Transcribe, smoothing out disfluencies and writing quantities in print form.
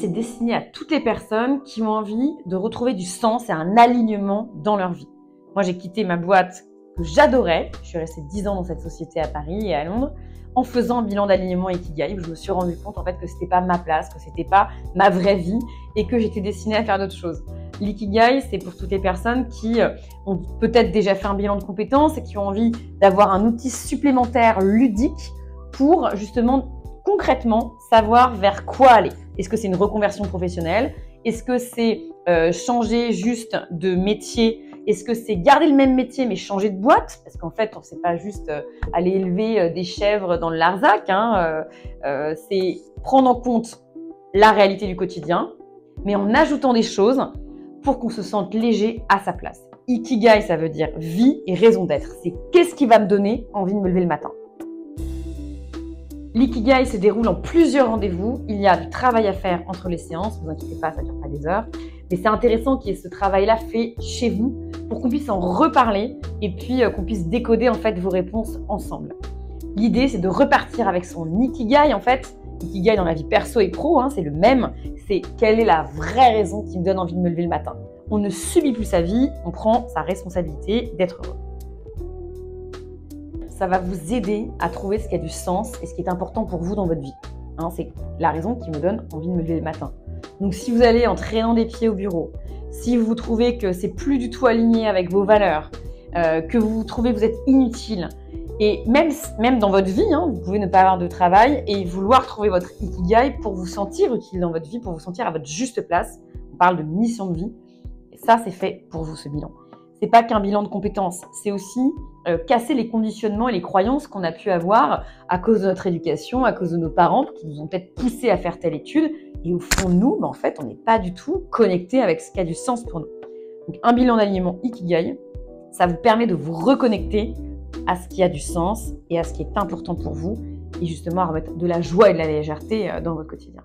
c'est destiné à toutes les personnes qui ont envie de retrouver du sens et un alignement dans leur vie. Moi, j'ai quitté ma boîte que j'adorais. Je suis restée 10 ans dans cette société à Paris et à Londres en faisant un bilan d'alignement Ikigai. Je me suis rendu compte en fait que c'était pas ma place, que c'était pas ma vraie vie et que j'étais destinée à faire d'autres choses. L'ikigai, c'est pour toutes les personnes qui ont peut-être déjà fait un bilan de compétences et qui ont envie d'avoir un outil supplémentaire ludique pour justement concrètement savoir vers quoi aller. Est-ce que c'est une reconversion professionnelle? Est-ce que c'est changer juste de métier? Est-ce que c'est garder le même métier mais changer de boîte? Parce qu'en fait, on ne sait pas juste aller élever des chèvres dans le Larzac. C'est prendre en compte la réalité du quotidien, mais en ajoutant des choses pour qu'on se sente léger à sa place. Ikigai, ça veut dire vie et raison d'être. C'est qu'est-ce qui va me donner envie de me lever le matin. L'ikigai se déroule en plusieurs rendez-vous. Il y a du travail à faire entre les séances. Ne vous inquiétez pas, ça ne dure pas des heures. Mais c'est intéressant qu'il y ait ce travail-là fait chez vous pour qu'on puisse en reparler et puis qu'on puisse décoder en fait vos réponses ensemble. L'idée, c'est de repartir avec son Ikigai. En fait, Ikigai dans la vie perso et pro, c'est le même. C'est quelle est la vraie raison qui me donne envie de me lever le matin. On ne subit plus sa vie, on prend sa responsabilité d'être heureux. Ça va vous aider à trouver ce qui a du sens et ce qui est important pour vous dans votre vie. C'est la raison qui me donne envie de me lever le matin. Donc si vous allez en traînant des pieds au bureau, si vous trouvez que c'est plus du tout aligné avec vos valeurs, que vous trouvez que vous êtes inutile, et même dans votre vie, vous pouvez ne pas avoir de travail et vouloir trouver votre Ikigai pour vous sentir utile dans votre vie, pour vous sentir à votre juste place. On parle de mission de vie. Et ça, c'est fait pour vous, ce bilan. C'est pas qu'un bilan de compétences, c'est aussi casser les conditionnements et les croyances qu'on a pu avoir à cause de notre éducation, à cause de nos parents qui nous ont peut-être poussés à faire telle étude. Et au fond de nous, en fait, on n'est pas du tout connecté avec ce qui a du sens pour nous. Donc, un bilan d'alignement Ikigai, ça vous permet de vous reconnecter à ce qui a du sens et à ce qui est important pour vous et justement à remettre de la joie et de la légèreté dans votre quotidien.